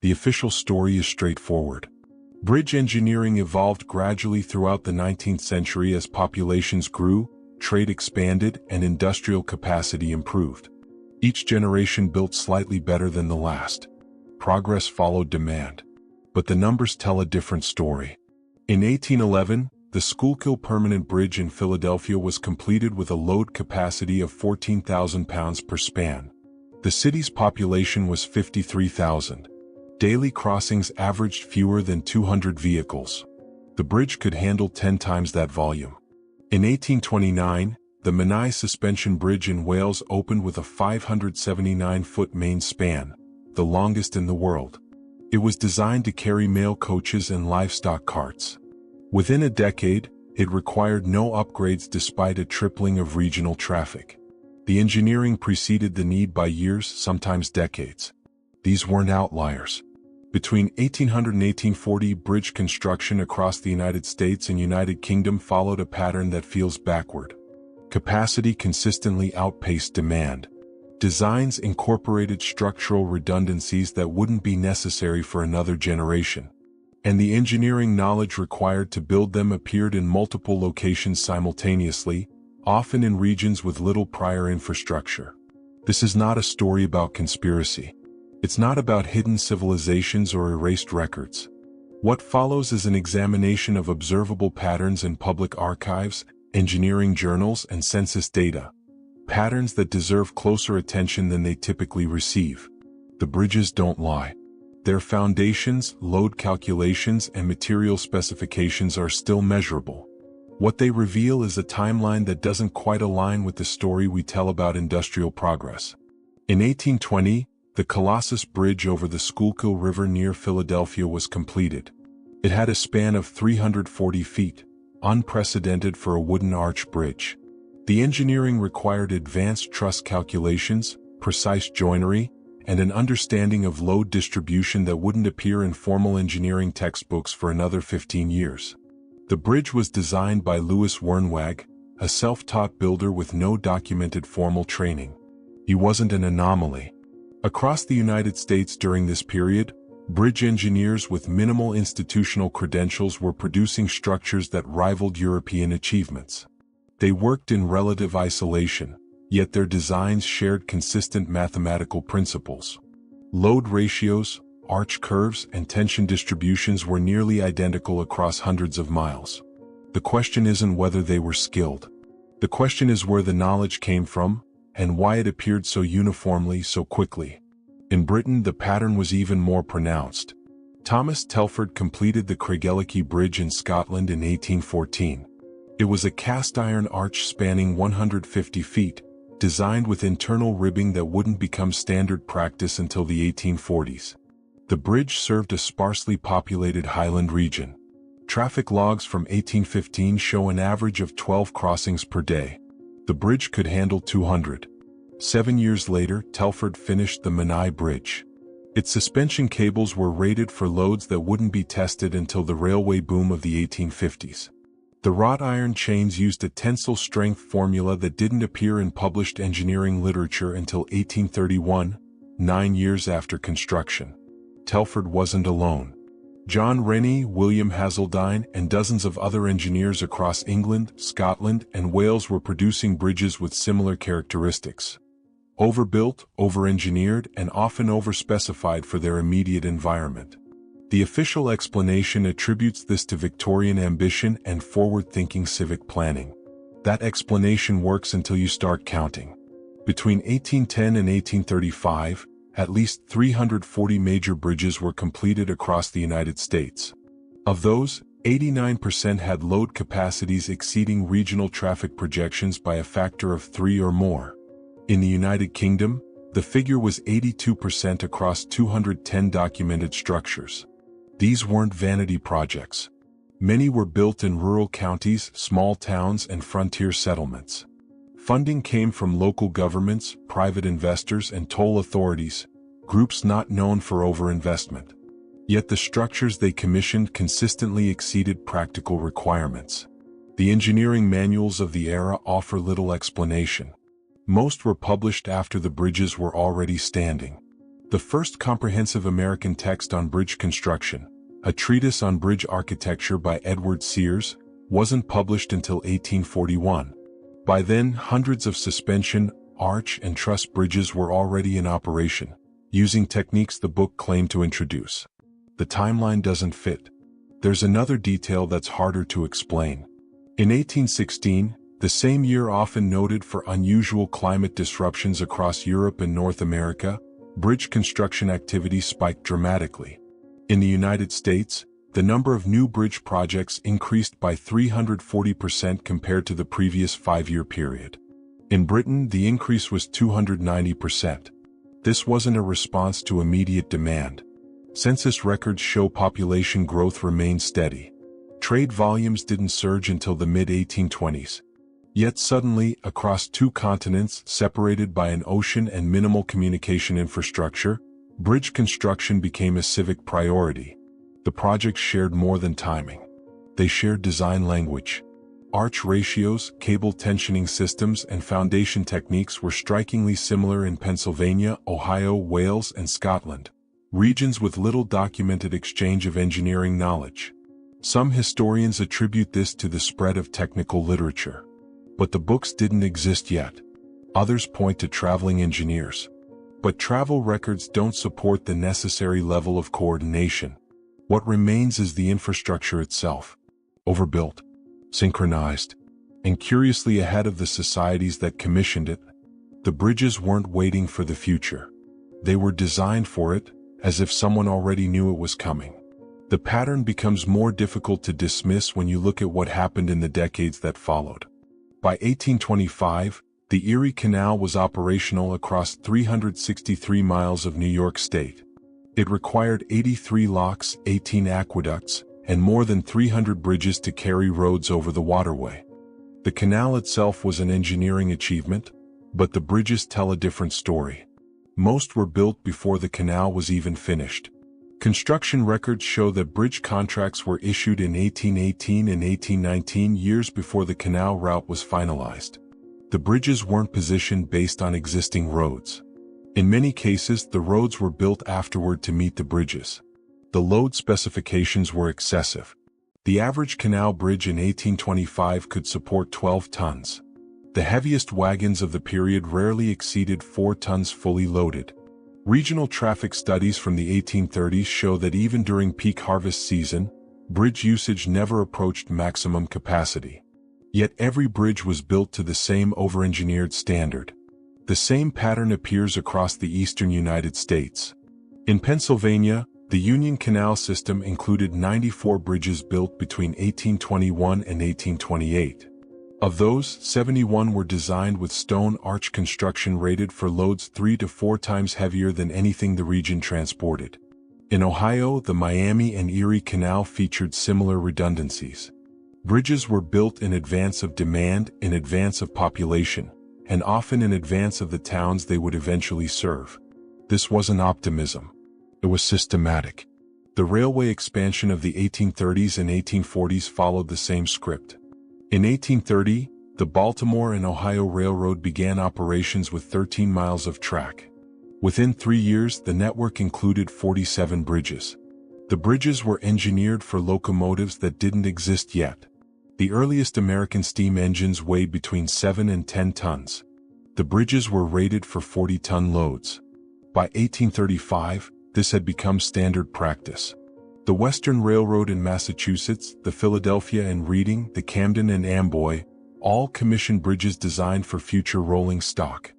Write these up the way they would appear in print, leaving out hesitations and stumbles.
The official story is straightforward. Bridge engineering evolved gradually throughout the 19th century as populations grew, trade expanded, and industrial capacity improved. Each generation built slightly better than the last. Progress followed demand. But the numbers tell a different story. In 1811, the Schuylkill Permanent Bridge in Philadelphia was completed with a load capacity of 14,000 pounds per span. The city's population was 53,000. Daily crossings averaged fewer than 200 vehicles. The bridge could handle 10 times that volume. In 1829, the Menai Suspension Bridge in Wales opened with a 579-foot main span, the longest in the world. It was designed to carry mail coaches and livestock carts. Within a decade, it required no upgrades despite a tripling of regional traffic. The engineering preceded the need by years, sometimes decades. These weren't outliers. Between 1800 and 1840, bridge construction across the United States and United Kingdom followed a pattern that feels backward. Capacity consistently outpaced demand. Designs incorporated structural redundancies that wouldn't be necessary for another generation. And the engineering knowledge required to build them appeared in multiple locations simultaneously, often in regions with little prior infrastructure. This is not a story about conspiracy. It's not about hidden civilizations or erased records. What follows is an examination of observable patterns in public archives, engineering journals, and census data. Patterns that deserve closer attention than they typically receive. The bridges don't lie. Their foundations, load calculations, and material specifications are still measurable. What they reveal is a timeline that doesn't quite align with the story we tell about industrial progress. In 1820, the Colossus Bridge over the Schuylkill River near Philadelphia was completed. It had a span of 340 feet, unprecedented for a wooden arch bridge. The engineering required advanced truss calculations, precise joinery, and an understanding of load distribution that wouldn't appear in formal engineering textbooks for another 15 years. The bridge was designed by Louis Wernwag, a self-taught builder with no documented formal training. He wasn't an anomaly. Across the United States during this period, bridge engineers with minimal institutional credentials were producing structures that rivaled European achievements. They worked in relative isolation, yet their designs shared consistent mathematical principles. Load ratios, arch curves, and tension distributions were nearly identical across hundreds of miles. The question isn't whether they were skilled. The question is where the knowledge came from, and why it appeared so uniformly so quickly. In Britain, the pattern was even more pronounced. Thomas Telford completed the Craigellachie Bridge in Scotland in 1814. It was a cast-iron arch spanning 150 feet, designed with internal ribbing that wouldn't become standard practice until the 1840s. The bridge served a sparsely populated highland region. Traffic logs from 1815 show an average of 12 crossings per day. The bridge could handle 200. 7 years later, Telford finished the Menai Bridge. Its suspension cables were rated for loads that wouldn't be tested until the railway boom of the 1850s. The wrought iron chains used a tensile strength formula that didn't appear in published engineering literature until 1831, 9 years after construction. Telford wasn't alone. John Rennie, William Hazeldine, and dozens of other engineers across England, Scotland, and Wales were producing bridges with similar characteristics. Overbuilt, over-engineered, and often overspecified for their immediate environment. The official explanation attributes this to Victorian ambition and forward-thinking civic planning. That explanation works until you start counting. Between 1810 and 1835, at least 340 major bridges were completed across the United States. Of those, 89% had load capacities exceeding regional traffic projections by a factor of 3 or more. In the United Kingdom, the figure was 82% across 210 documented structures. These weren't vanity projects. Many were built in rural counties, small towns, and frontier settlements. Funding came from local governments, private investors, and toll authorities, groups not known for overinvestment. Yet the structures they commissioned consistently exceeded practical requirements. The engineering manuals of the era offer little explanation. Most were published after the bridges were already standing. The first comprehensive American text on bridge construction, a treatise on bridge architecture by Edward Sears, wasn't published until 1841. By then, hundreds of suspension, arch, and truss bridges were already in operation, using techniques the book claimed to introduce. The timeline doesn't fit. There's another detail that's harder to explain. In 1816, the same year often noted for unusual climate disruptions across Europe and North America, bridge construction activity spiked dramatically. In the United States, the number of new bridge projects increased by 340% compared to the previous 5-year period. In Britain, the increase was 290%. This wasn't a response to immediate demand. Census records show population growth remained steady. Trade volumes didn't surge until the mid-1820s. Yet suddenly, across 2 continents separated by an ocean and minimal communication infrastructure, bridge construction became a civic priority. The projects shared more than timing. They shared design language. Arch ratios, cable tensioning systems, and foundation techniques were strikingly similar in Pennsylvania, Ohio, Wales, and Scotland, regions with little documented exchange of engineering knowledge. Some historians attribute this to the spread of technical literature. But the books didn't exist yet. Others point to traveling engineers. But travel records don't support the necessary level of coordination. What remains is the infrastructure itself. Overbuilt, synchronized, and curiously ahead of the societies that commissioned it. The bridges weren't waiting for the future. They were designed for it, as if someone already knew it was coming. The pattern becomes more difficult to dismiss when you look at what happened in the decades that followed. By 1825, the Erie Canal was operational across 363 miles of New York State. It required 83 locks, 18 aqueducts, and more than 300 bridges to carry roads over the waterway. The canal itself was an engineering achievement, but the bridges tell a different story. Most were built before the canal was even finished. Construction records show that bridge contracts were issued in 1818 and 1819, years before the canal route was finalized. The bridges weren't positioned based on existing roads. In many cases, the roads were built afterward to meet the bridges. The load specifications were excessive. The average canal bridge in 1825 could support 12 tons. The heaviest wagons of the period rarely exceeded 4 tons fully loaded. Regional traffic studies from the 1830s show that even during peak harvest season, bridge usage never approached maximum capacity. Yet every bridge was built to the same over-engineered standard. The same pattern appears across the eastern United States. In Pennsylvania, the Union Canal system included 94 bridges built between 1821 and 1828. Of those, 71 were designed with stone arch construction rated for loads 3 to 4 times heavier than anything the region transported. In Ohio, the Miami and Erie Canal featured similar redundancies. Bridges were built in advance of demand, in advance of population, and often in advance of the towns they would eventually serve. This wasn't optimism. It was systematic. The railway expansion of the 1830s and 1840s followed the same script. In 1830, the Baltimore and Ohio Railroad began operations with 13 miles of track. Within 3 years, the network included 47 bridges. The bridges were engineered for locomotives that didn't exist yet. The earliest American steam engines weighed between 7 and 10 tons. The bridges were rated for 40-ton loads. By 1835, this had become standard practice. The Western Railroad in Massachusetts, the Philadelphia and Reading, the Camden and Amboy, all commissioned bridges designed for future rolling stock.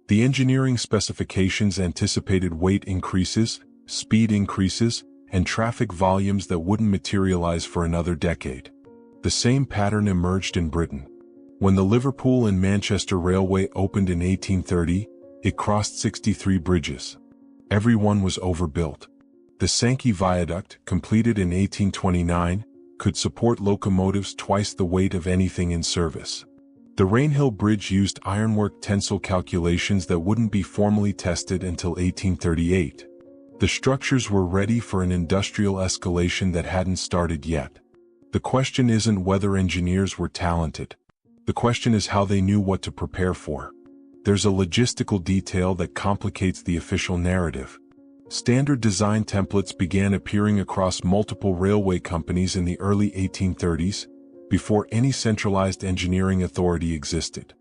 The engineering specifications anticipated weight increases, speed increases, and traffic volumes that wouldn't materialize for another decade. The same pattern emerged in Britain. When the Liverpool and Manchester Railway opened in 1830, it crossed 63 bridges. Every one was overbuilt. The Sankey Viaduct, completed in 1829, could support locomotives twice the weight of anything in service. The Rainhill Bridge used ironwork tensile calculations that wouldn't be formally tested until 1838. The structures were ready for an industrial escalation that hadn't started yet. The question isn't whether engineers were talented. The question is how they knew what to prepare for. There's a logistical detail that complicates the official narrative. Standard design templates began appearing across multiple railway companies in the early 1830s, before any centralized engineering authority existed.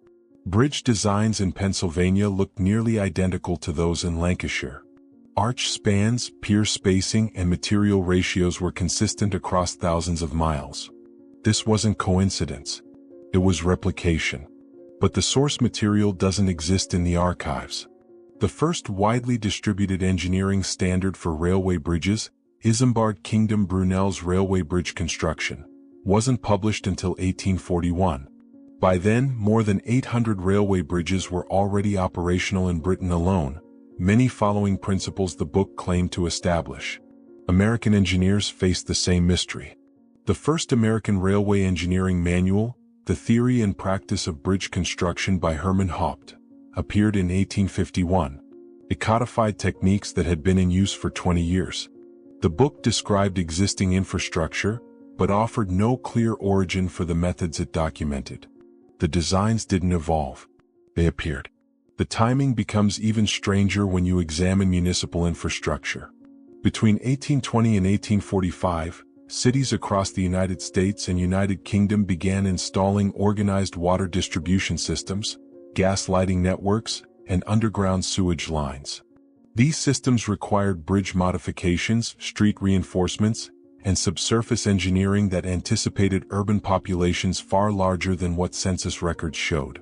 Bridge designs in Pennsylvania looked nearly identical to those in Lancashire. Arch spans, pier spacing, and material ratios were consistent across thousands of miles. This wasn't coincidence. It was replication. But the source material doesn't exist in the archives. The first widely distributed engineering standard for railway bridges, Isambard Kingdom Brunel's railway bridge construction, wasn't published until 1841. By then, more than 800 railway bridges were already operational in Britain alone, many following principles the book claimed to establish. American engineers faced the same mystery. The first American railway engineering manual, The Theory and Practice of Bridge Construction by Herman Haupt, appeared in 1851. It codified techniques that had been in use for 20 years. The book described existing infrastructure, but offered no clear origin for the methods it documented. The designs didn't evolve. They appeared. The timing becomes even stranger when you examine municipal infrastructure. Between 1820 and 1845, cities across the United States and United Kingdom began installing organized water distribution systems, gas lighting networks, and underground sewage lines. These systems required bridge modifications, street reinforcements, and subsurface engineering that anticipated urban populations far larger than what census records showed.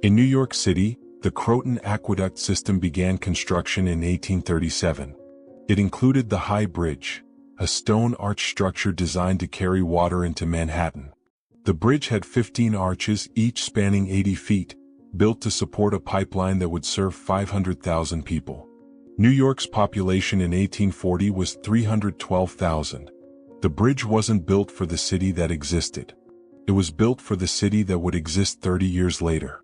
In New York City, the Croton Aqueduct system began construction in 1837. It included the High Bridge, a stone arch structure designed to carry water into Manhattan. The bridge had 15 arches, each spanning 80 feet, built to support a pipeline that would serve 500,000 people. New York's population in 1840 was 312,000. The bridge wasn't built for the city that existed. It was built for the city that would exist 30 years later.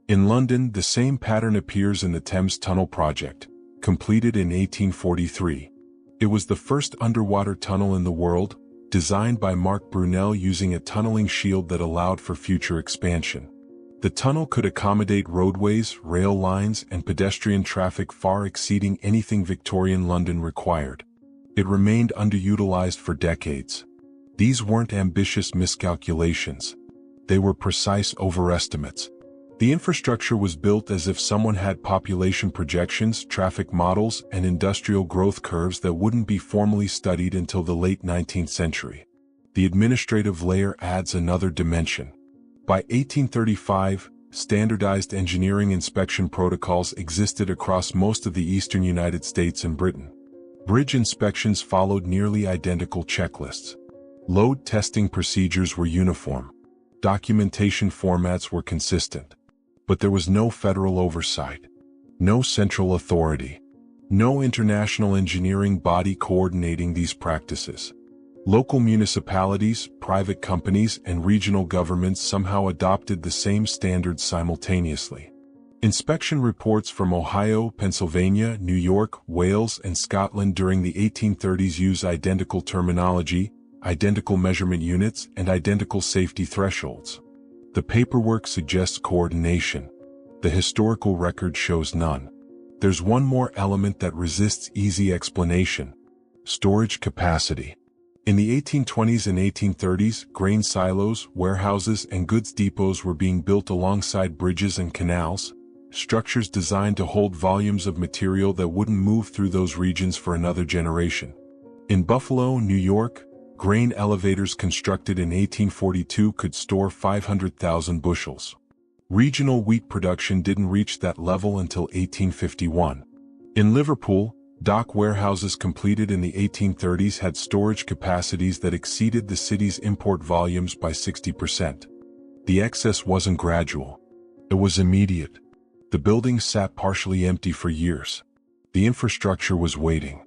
In London, the same pattern appears in the Thames Tunnel project, completed in 1843. It was the first underwater tunnel in the world, designed by Mark Brunel using a tunneling shield that allowed for future expansion. The tunnel could accommodate roadways, rail lines, and pedestrian traffic far exceeding anything Victorian London required. It remained underutilized for decades. These weren't ambitious miscalculations. They were precise overestimates. The infrastructure was built as if someone had population projections, traffic models, and industrial growth curves that wouldn't be formally studied until the late 19th century. The administrative layer adds another dimension. By 1835, standardized engineering inspection protocols existed across most of the eastern United States and Britain. Bridge inspections followed nearly identical checklists. Load testing procedures were uniform. Documentation formats were consistent. But there was no federal oversight, no central authority, no international engineering body coordinating these practices. Local municipalities, private companies, and regional governments somehow adopted the same standards simultaneously. Inspection reports from Ohio, Pennsylvania, New York, Wales, and Scotland during the 1830s use identical terminology, identical measurement units, and identical safety thresholds. The paperwork suggests coordination. The historical record shows none. There's one more element that resists easy explanation: storage capacity. In the 1820s and 1830s, grain silos, warehouses, and goods depots were being built alongside bridges and canals, structures designed to hold volumes of material that wouldn't move through those regions for another generation. In Buffalo, New York, grain elevators constructed in 1842 could store 500,000 bushels. Regional wheat production didn't reach that level until 1851. In Liverpool, dock warehouses completed in the 1830s had storage capacities that exceeded the city's import volumes by 60%. The excess wasn't gradual. It was immediate. The buildings sat partially empty for years. The infrastructure was waiting.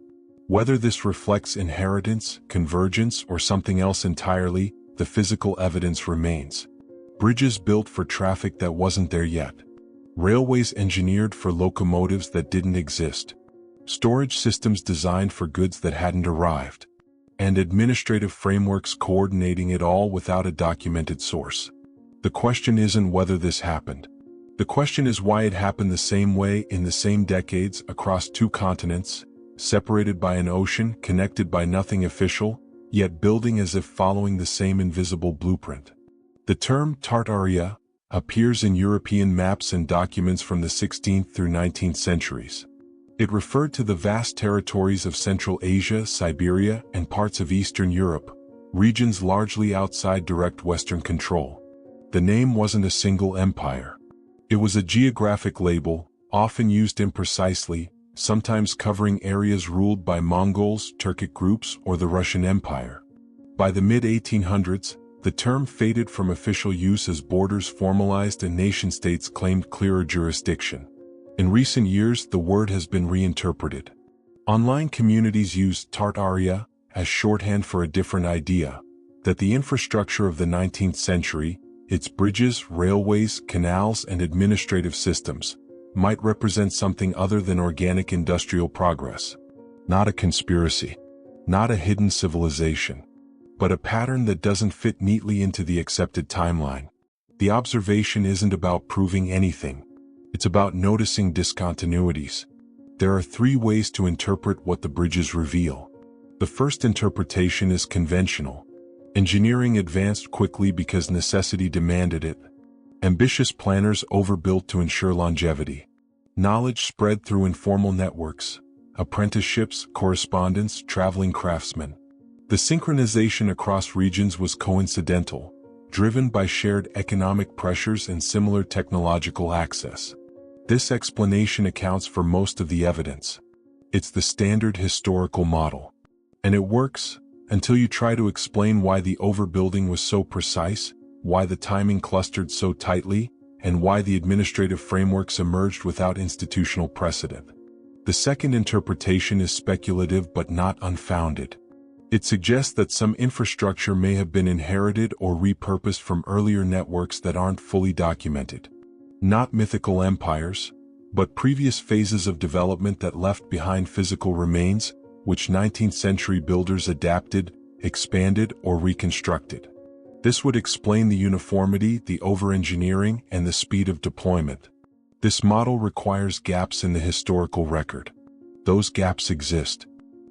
Whether this reflects inheritance, convergence, or something else entirely, the physical evidence remains. Bridges built for traffic that wasn't there yet. Railways engineered for locomotives that didn't exist. Storage systems designed for goods that hadn't arrived. And administrative frameworks coordinating it all without a documented source. The question isn't whether this happened. The question is why it happened the same way in the same decades across two continents, separated by an ocean, connected by nothing official, yet building as if following the same invisible blueprint. The term Tartaria appears in European maps and documents from the 16th through 19th centuries. It referred to the vast territories of Central Asia, Siberia, and parts of Eastern Europe, regions largely outside direct Western control. The name wasn't a single empire. It was a geographic label, often used imprecisely, sometimes covering areas ruled by Mongols, Turkic groups, or the Russian Empire. By the mid-1800s, the term faded from official use as borders formalized and nation-states claimed clearer jurisdiction. In recent years, the word has been reinterpreted. Online communities use Tartaria as shorthand for a different idea, that the infrastructure of the 19th century, its bridges, railways, canals, and administrative systems, might represent something other than organic industrial progress. Not a conspiracy, not a hidden civilization, but a pattern that doesn't fit neatly into the accepted timeline. The observation isn't about proving anything. It's about noticing discontinuities. There are three ways to interpret what the bridges reveal. The first interpretation is conventional. Engineering advanced quickly because necessity demanded it. Ambitious planners overbuilt to ensure longevity. Knowledge spread through informal networks, apprenticeships, correspondence, traveling craftsmen. The synchronization across regions was coincidental, driven by shared economic pressures and similar technological access. This explanation accounts for most of the evidence. It's the standard historical model. And it works, until you try to explain why the overbuilding was so precise, why the timing clustered so tightly, and why the administrative frameworks emerged without institutional precedent. The second interpretation is speculative but not unfounded. It suggests that some infrastructure may have been inherited or repurposed from earlier networks that aren't fully documented. Not mythical empires, but previous phases of development that left behind physical remains, which 19th century builders adapted, expanded, or reconstructed. This would explain the uniformity, the over-engineering, and the speed of deployment. This model requires gaps in the historical record. Those gaps exist.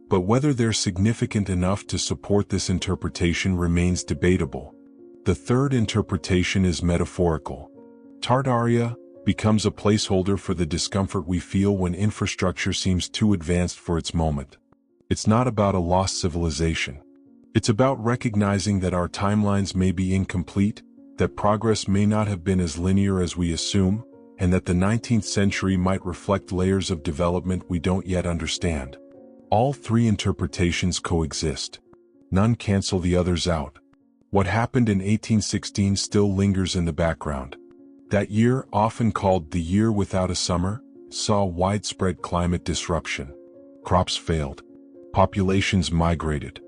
But whether they're significant enough to support this interpretation remains debatable. The third interpretation is metaphorical. Tartaria becomes a placeholder for the discomfort we feel when infrastructure seems too advanced for its moment. It's not about a lost civilization. It's about recognizing that our timelines may be incomplete, that progress may not have been as linear as we assume, and that the 19th century might reflect layers of development we don't yet understand. All three interpretations coexist. None cancel the others out. What happened in 1816 still lingers in the background. That year, often called the year without a summer, saw widespread climate disruption. Crops failed. Populations migrated.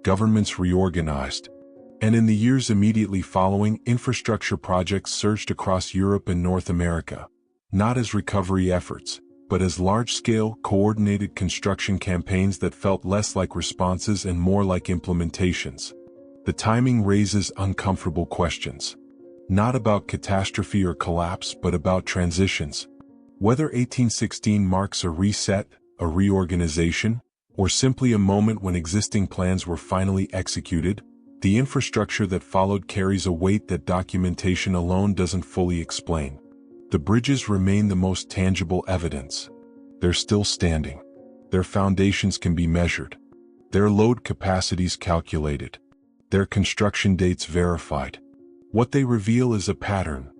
Governments reorganized. And in the years immediately following, infrastructure projects surged across Europe and North America, not as recovery efforts, but as large-scale, coordinated construction campaigns that felt less like responses and more like implementations. The timing raises uncomfortable questions. Not about catastrophe or collapse, but about transitions. Whether 1816 marks a reset, a reorganization, or simply a moment when existing plans were finally executed, the infrastructure that followed carries a weight that documentation alone doesn't fully explain. The bridges remain the most tangible evidence. They're still standing. Their foundations can be measured. Their load capacities calculated. Their construction dates verified. What they reveal is a pattern.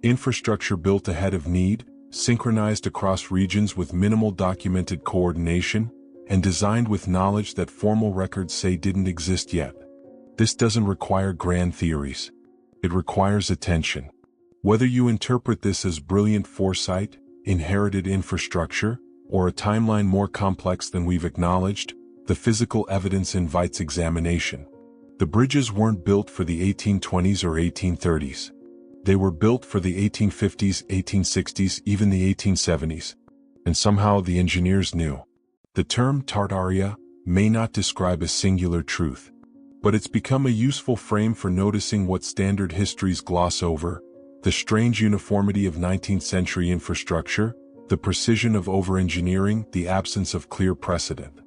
Infrastructure built ahead of need, synchronized across regions with minimal documented coordination, and designed with knowledge that formal records say didn't exist yet. This doesn't require grand theories. It requires attention. Whether you interpret this as brilliant foresight, inherited infrastructure, or a timeline more complex than we've acknowledged, the physical evidence invites examination. The bridges weren't built for the 1820s or 1830s. They were built for the 1850s, 1860s, even the 1870s. And somehow the engineers knew. The term Tartaria may not describe a singular truth, but it's become a useful frame for noticing what standard histories gloss over: the strange uniformity of 19th century infrastructure, The precision of over-engineering, the absence of clear precedent.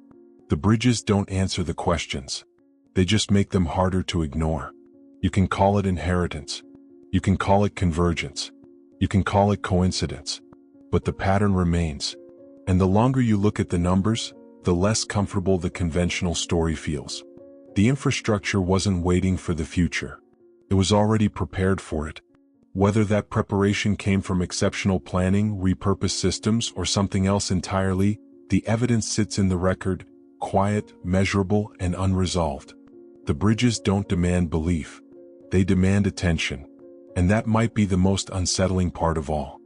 The bridges don't answer the questions. They just make them harder to ignore. You can call it inheritance. You can call it convergence. You can call it coincidence. But the pattern remains. And the longer you look at the numbers, the less comfortable the conventional story feels. The infrastructure wasn't waiting for the future. It was already prepared for it. Whether that preparation came from exceptional planning, repurposed systems, or something else entirely, the evidence sits in the record, quiet, measurable, and unresolved. The bridges don't demand belief. They demand attention. And that might be the most unsettling part of all.